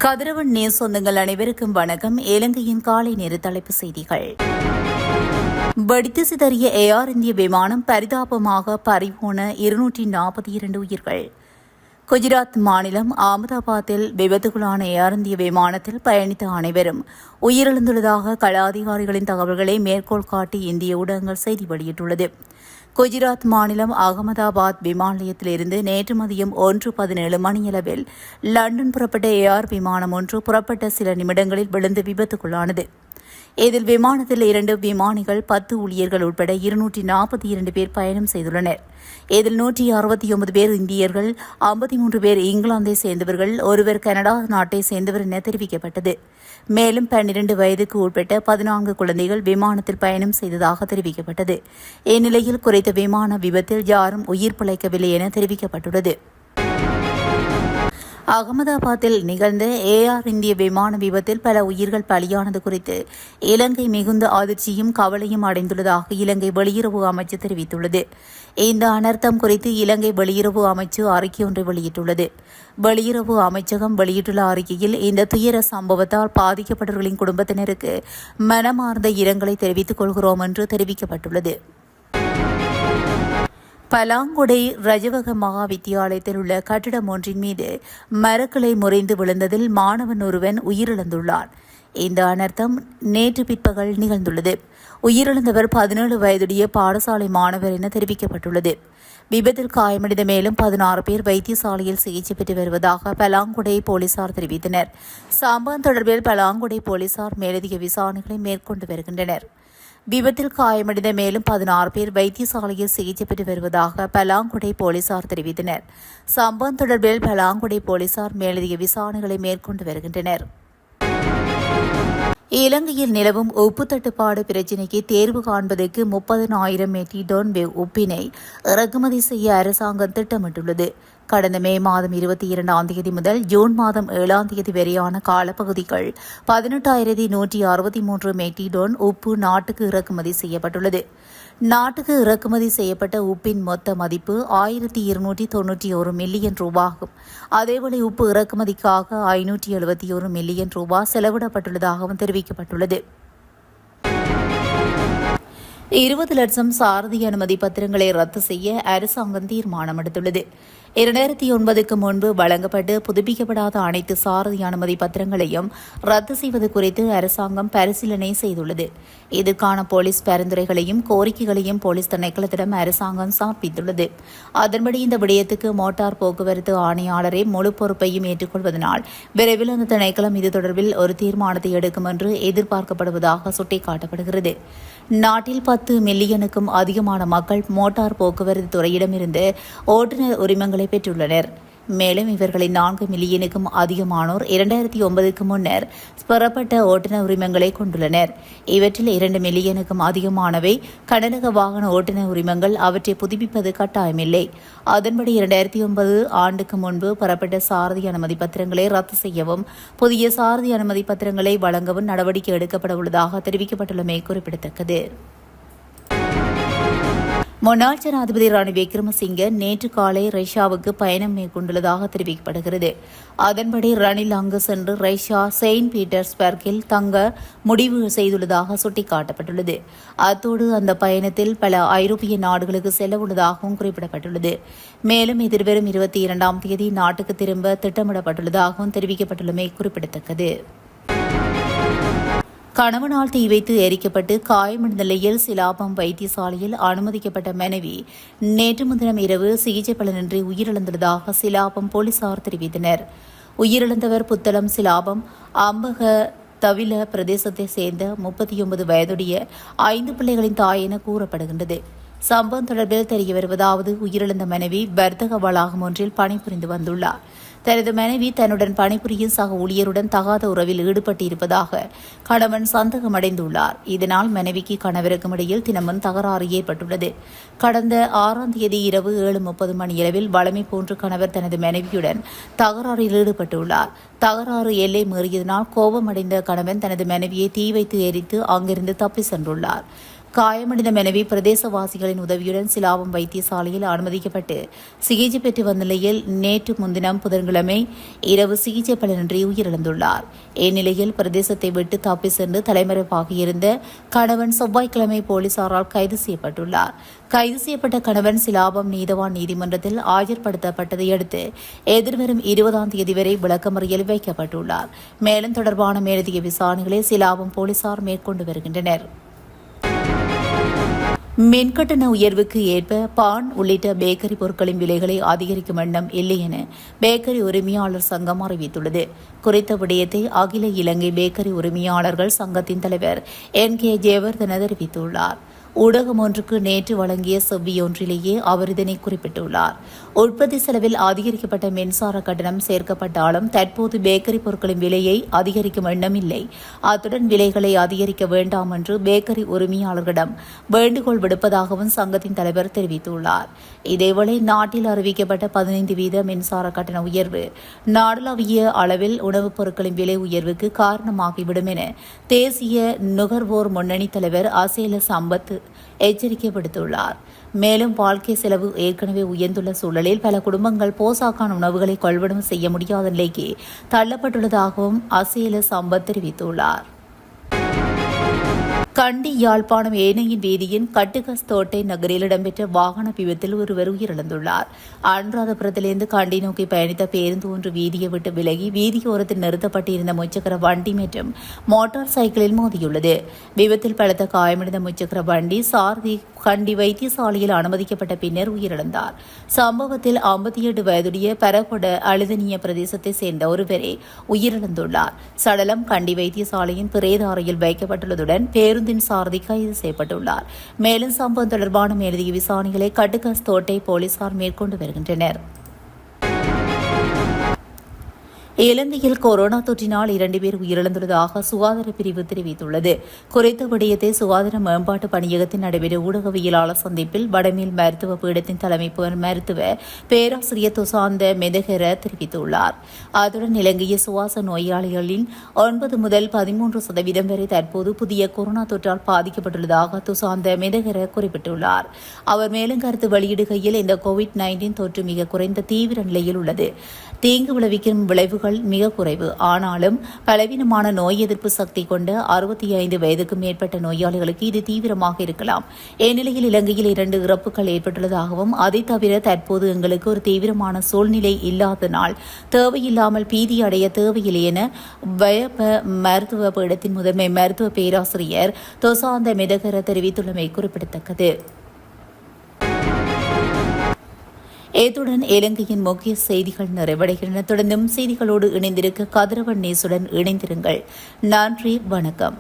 கதிரவன் நேர் சொந்தங்கள் அனைவருக்கும் வணக்கம். இலங்கையின் காலை நேர தலைப்பு செய்திகள். வெடித்து சிதறிய ஏர் இந்திய விமானம் பரிதாபமாக பறிபோன 242 உயிர்கள். குஜராத் மாநிலம் அகமதாபாத்தில் விபத்துக்குள்ளான ஏர் இந்திய விமானத்தில் பயணித்த அனைவரும் உயிரிழந்துள்ளதாக கள அதிகாரிகளின் தகவல்களை மேற்கோள் காட்டி இந்திய ஊடகங்கள் செய்தி வெளியிட்டுள்ளது. குஜராத் மாநிலம் அகமதாபாத் விமான நிலையத்திலிருந்து நேற்று மதியம் 1:17 மணியளவில் லண்டன் புறப்பட்ட ஏர் விமானம் ஒன்று புறப்பட்ட சில நிமிடங்களில் விழுந்து விபத்துக்குள்ளானது. இதில் விமானத்தில் 2 விமானிகள் 10 ஊழியர்கள் உட்பட 242 பேர் பயணம் செய்துள்ளனர். இதில் 169 பேர் இந்தியர்கள், 53 பேர் இங்கிலாந்தை சேர்ந்தவர்கள், ஒருவர் கனடா நாட்டை சேர்ந்தவர் என தெரிவிக்கப்பட்டது. மேலும் 12 வயதுக்கு உட்பட்ட 14 குழந்தைகள் விமானத்தில் பயணம் செய்ததாக தெரிவிக்கப்பட்டது. இந்நிலையில் குறித்த விமான விபத்தில் யாரும் உயிர் பிழைக்கவில்லை என தெரிவிக்கப்பட்டுள்ளது. அகமதாபாத்தில் நிகழ்ந்த ஏர் இந்திய விமான விபத்தில் பல உயிர்கள் பலியானது குறித்து இலங்கை மிகுந்த அதிர்ச்சியும் கவலையும் அடைந்துள்ளதாக இலங்கை வெளியுறவு அமைச்சு தெரிவித்துள்ளது. இந்த அனர்த்தம் குறித்து இலங்கை வெளியுறவு அமைச்சு அறிக்கை ஒன்றை வெளியிட்டுள்ளது. வெளியுறவு அமைச்சகம் வெளியிட்டுள்ள அறிக்கையில் இந்த துயர சம்பவத்தால் பாதிக்கப்பட்டவர்களின் குடும்பத்தினருக்கு மனமார்ந்த இரங்கலை தெரிவித்துக் கொள்கிறோம் என்று தெரிவிக்கப்பட்டுள்ளது. பலாங்குடை ரஜவக மகா வித்தியாலயத்தில் உள்ள கட்டிடம் ஒன்றின் மீது மரக்கிளை முறிந்து விழுந்ததில் மாணவன் ஒருவன் உயிரிழந்துள்ளார். இந்த அனர்த்தம் நேற்று பிற்பகல் நிகழ்ந்துள்ளது. உயிரிழந்தவர் 17 வயதுடைய பாடசாலை மாணவர் என தெரிவிக்கப்பட்டுள்ளது. விபத்தில் காயமடைந்த மேலும் 16 பேர் வைத்தியசாலையில் சிகிச்சை பெற்று வருவதாக பலாங்குடை போலீசார் தெரிவித்தனர். சம்பவம் தொடர்பில் பலாங்குடை போலீசார் மேலதிக விசாரணைகளை மேற்கொண்டு வருகின்றனர். விபத்தில் காயமடைந்த மேலும் 16 பேர் வைத்தியசாலையில் சிகிச்சை பெற்று வருவதாக பலாங்குடை போலீசார் தெரிவித்தனர். சம்பவம் தொடர்பில் பலாங்குடை போலீசார் மேலதிக விசாரணைகளை மேற்கொண்டு வருகின்றனர். இலங்கையில் நிலவும் உப்பு தட்டுப்பாடு பிரச்சினைக்கு தேர்வு காண்பதற்கு 30,000 மெட்ரிக் டன் உப்பினை இறக்குமதி செய்ய அரசாங்கம் திட்டமிட்டுள்ளது. கடந்த மே மாதம் 22ஆம் தேதி முதல் ஜூன் மாதம் 7ஆம் தேதி வரையான காலப்பகுதிகள் 18,163 மெட்ரிக் டன் உப்பு நாட்டுக்கு இறக்குமதி செய்யப்பட்டுள்ளது. நாட்டுக்கு இறக்குமதி செய்யப்பட்ட உப்பின் மொத்த மதிப்பு 1,291 மில்லியன் ரூபாயாகும். அதேவேளை உப்பு இறக்குமதிக்காக 571 மில்லியன் ரூபாய் செலவிடப்பட்டுள்ளதாகவும் தெரிவிக்கப்பட்டுள்ளது. 20 லட்சம் சாரதி அனுமதி பத்திரங்களை ரத்து செய்ய அரசாங்கம் தீர்மானம் எடுத்துள்ளது. 2009க்கு முன்பு வழங்கப்பட்டு புதுப்பிக்கப்படாத அனைத்து சாரதி அனுமதி பத்திரங்களையும் ரத்து செய்வது குறித்து அரசாங்கம் பரிசீலனை செய்துள்ளது. இதற்கான போலீஸ் பரிந்துரைகளையும் கோரிக்கைகளையும் போலீஸ் திணைக்களத்திடம் அரசாங்கம் சமர்ப்பித்துள்ளது. அதன்படி இந்த விடயத்துக்கு மோட்டார் போக்குவரத்து ஆணையாளரே முழு பொறுப்பையும் ஏற்றுக்கொள்வதனால் விரைவில் அந்த திணைக்களம் இது தொடர்பில் ஒரு தீர்மானத்தை எடுக்கும் என்று எதிர்பார்க்கப்படுவதாக சுட்டிக்காட்டப்படுகிறது. நாட்டில் 10 மில்லியனுக்கும் அதிகமான மக்கள் மோட்டார் போக்குவரத்து துறையிடமிருந்து ஓட்டுநர் உரிமங்களை பெற்றுள்ளனர். மேலும் இவர்களில் 4 மில்லியனுக்கும் அதிகமானோர் 2009க்கு முன்னர் பெறப்பட்ட ஓட்டுநர் உரிமங்களை கொண்டுள்ளனர். இவற்றில் 2 மில்லியனுக்கும் அதிகமானவை கனரக வாகன ஓட்டுநர் உரிமங்கள். அவற்றை புதுப்பிப்பது கட்டாயமில்லை. அதன்படி 2009 ஆண்டுக்கு முன்பு பெறப்பட்ட சாரதி அனுமதி பத்திரங்களை ரத்து செய்யவும் புதிய சாரதி அனுமதி பத்திரங்களை வழங்கவும் நடவடிக்கை எடுக்கப்பட உள்ளதாக தெரிவிக்கப்பட்டுள்ளமை குறிப்பிடத்தக்கது. முன்னாள் ஜனாதிபதி ரணில் விக்ரமசிங்கே நேற்று காலை ரஷ்யாவுக்கு பயணம் மேற்கொண்டுள்ளதாக தெரிவிக்கப்படுகிறது. அதன்படி ரணில் அங்கு சென்று ரஷ்யா செயின்ட் பீட்டர்ஸ்பர்கில் தங்க முடிவு செய்துள்ளதாக சுட்டிக்காட்டப்பட்டுள்ளது. அத்தோடு அந்த பயணத்தில் பல ஐரோப்பிய நாடுகளுக்கு செல்ல உள்ளதாகவும் குறிப்பிடப்பட்டுள்ளது. மேலும் எதிர்வரும் 22ஆம் தேதி நாட்டுக்கு திரும்ப திட்டமிடப்பட்டுள்ளதாகவும் தெரிவிக்கப்பட்டுள்ளமை குறிப்பிடத்தக்கது. கணவனால் தீ வைத்து எரிக்கப்பட்டு காயமடைந்த நிலையில் சிலாபம் வைத்தியசாலையில் அனுமதிக்கப்பட்ட மனைவி நேற்று முன்தினம் இரவு சிகிச்சை பலனின்றி உயிரிழந்துள்ளதாக சிலாபம் போலீசார் தெரிவித்தனர். உயிரிழந்தவர் புத்தளம் சிலாபம் அம்பக தவில பிரதேசத்தைச் சேர்ந்த 39 வயதுடைய 5 பிள்ளைகளின் தாய் என கூறப்படுகின்றது. சம்பவம் தொடர்பில் தெரிய வருவதாவது உயிரிழந்த மனைவி வர்த்தக வளாகம் ஒன்றில் பணிபுரிந்து வந்துள்ளார். தனது மனைவி தன்னுடன் பணிபுரியும் சக ஊழியருடன் தகாத உறவில் ஈடுபட்டிருப்பதாக கணவன் சந்தேகமடைந்துள்ளார். இதனால் மனைவிக்கு கணவருக்கும் இடையில் தினமும் தகராறு ஏற்பட்டுள்ளது. கடந்த 6ஆம் தேதி இரவு 7:30 மணியளவில் வழமை போன்று கணவர் தனது மனைவியுடன் தகராறில் ஈடுபட்டுள்ளார். தகராறு எல்லை மீறியதனால் கோபமடைந்த கணவன் தனது மனைவியை தீ வைத்து எரித்து அங்கிருந்து தப்பி சென்றுள்ளார். காயமடைந்த மனைவி பிரதேசவாசிகளின் உதவியுடன் சிலாபம் வைத்தியசாலையில் அனுமதிக்கப்பட்டு சிகிச்சை பெற்று வந்த நிலையில் நேற்று முன்தினம் புதன்கிழமை இரவு சிகிச்சை பலனின்றி உயிரிழந்துள்ளார். இந்நிலையில் பிரதேசத்தை விட்டு தப்பி சென்று தலைமறைவாகியிருந்த கணவன் செவ்வாய்க்கிழமை போலீசாரால் கைது செய்யப்பட்டுள்ளார். கைது செய்யப்பட்ட கணவன் சிலாபம் நீதவான் நீதிமன்றத்தில் ஆஜர்படுத்தப்பட்டதை அடுத்து எதிர்வரும் 20ஆம் தேதி வரை விளக்கமறியல் வைக்கப்பட்டுள்ளார். மேலும் தொடர்பான மேலதிக விசாரணைகளை சிலாபம் போலீசார் மேற்கொண்டு வருகின்றனர். மின்கட்டண உயர்வுக்கு ஏற்ப பான் உள்ளிட்ட பேக்கரி பொருட்களின் விலைகளை அதிகரிக்கும் எண்ணம் இல்லை என பேக்கரி உரிமையாளர் சங்கம் அறிவித்துள்ளது. குறித்த விடயத்தை அகில இலங்கை பேக்கரி உரிமையாளர்கள் சங்கத்தின் தலைவர் NK ஜெயவர்தன தெரிவித்துள்ளார். ஊடகம் ஒன்றுக்கு நேற்று வழங்கிய செவ்வியொன்றிலேயே அவர் இதனை குறிப்பிட்டுள்ளார். உற்பத்தி செலவில் அதிகரிக்கப்பட்ட மின்சார கட்டணம் சேர்க்கப்பட்டாலும் தற்போது பேக்கரி பொருட்களின் விலையை அதிகரிக்கும் எண்ணம் இல்லை. அத்துடன் விலைகளை அதிகரிக்க வேண்டாம் என்று பேக்கரி உரிமையாளர்களிடம் வேண்டுகோள் விடுப்பதாகவும் சங்கத்தின் தலைவர் தெரிவித்துள்ளார். இதேவேளை நாட்டில் அறிவிக்கப்பட்ட 15% மின்சார கட்டண உயர்வு நாடளாவிய அளவில் உணவுப் பொருட்களின் விலை உயர்வுக்கு காரணமாகிவிடும் என தேசிய நுகர்வோர் முன்னணி தலைவர் அசேல சம்பத் எச்சரிக்கை விடுத்துள்ளார். மேலும் வாழ்க்கை செலவு ஏற்கனவே உயர்ந்துள்ள சூழலில் பல குடும்பங்கள் போசாக்கான உணவுகளை கொள்வனம் செய்ய முடியாத நிலைக்கு தள்ளப்பட்டுள்ளதாகவும் அசேல சம்பத் தெரிவித்துள்ளார். கண்டி யாழ்ப்பாணம் ஏனையின் வீதியின் கட்டுகஸ்தோட்டை நகரில் இடம்பெற்ற வாகன விபத்தில் ஒருவர் உயிரிழந்துள்ளார். அனுராதபுரத்திலிருந்து கண்டி நோக்கி பயணித்த பேருந்து ஒன்று வீதியை விட்டு விலகி வீதியோரத்தில் நிறுத்தப்பட்டிருந்த முச்சக்கர வண்டி மற்றும் மோட்டார் சைக்கிளில் மோதியுள்ளது. விபத்தில் பலத்த காயமடைந்த முச்சக்கர வண்டி சாரதி கண்டி வைத்தியசாலையில் அனுமதிக்கப்பட்ட பின்னர் உயிரிழந்தார். சம்பவத்தில் 58 வயதுடைய பரகொட அழுதனிய பிரதேசத்தை சேர்ந்த ஒருவரே உயிரிழந்துள்ளார். சடலம் கண்டி வைத்தியசாலையின் பிரேத அறையில் வைக்கப்பட்டுள்ளதுடன் பேருந்து சாரதி கைது செய்யப்பட்டுள்ளார். மேலும் சம்பவம் தொடர்பான மேலதிக விசாரணைகளை கட்டுகஸ்தோட்டை போலீசார் மேற்கொண்டு வருகின்றனர். இலங்கையில் கொரோனா தொற்றினால் 2 பேர் உயிரிழந்துள்ளதாக சுகாதார பிரிவு தெரிவித்துள்ளது. குறித்த விடயத்தை சுகாதார மேம்பாட்டு பணியகத்தில் நடைபெற்ற ஊடகவியலாளர் சந்திப்பில் வடமேல் மருத்துவ பீடத்தின் தலைமை மருத்துவ பேராசிரியர் துசாந்த மெதகர தெரிவித்துள்ளார். அத்துடன் இலங்கையில் சுவாச நோயாளிகளின் 9 முதல் 13% வரை தற்போது புதிய கொரோனா தொற்றால் பாதிக்கப்பட்டுள்ளதாக துசாந்த மெதகர குறிப்பிட்டுள்ளார். அவர் மேலும் கருத்து வெளியிடுகையில் இந்த COVID-19 தொற்று மிக குறைந்த தீவிர நிலையில் உள்ளது. தீங்கு விளைவிக்கும் விளைவுகள் மிக குறைவு. ஆனாலும் பலவீனமான நோய் எதிர்ப்பு சக்தி கொண்ட 65 வயதுக்கு மேற்பட்ட நோயாளிகளுக்கு இது தீவிரமாக இருக்கலாம். இந்நிலையில் இலங்கையில் 2 இறப்புகள் ஏற்பட்டுள்ளதாகவும் அதை தவிர தற்போது எங்களுக்கு ஒரு தீவிரமான சூழ்நிலை இல்லாதனால் தேவையில்லாமல் பீதி அடைய தேவையில்லை என வயப்ப மருத்துவ பீடத்தின் முதன்மை மருத்துவ பேராசிரியர் தொசாந்த மெதகர தெரிவித்துள்ளமை குறிப்பிடத்தக்கது. இத்துடன் இலங்கையின் முக்கிய செய்திகள் நிறைவடைகின்றன. தொடர்ந்தும் செய்திகளோடு இணைந்திருக்க கதிரவன் நேசுடன் இணைந்திருங்கள். நன்றி, வணக்கம்.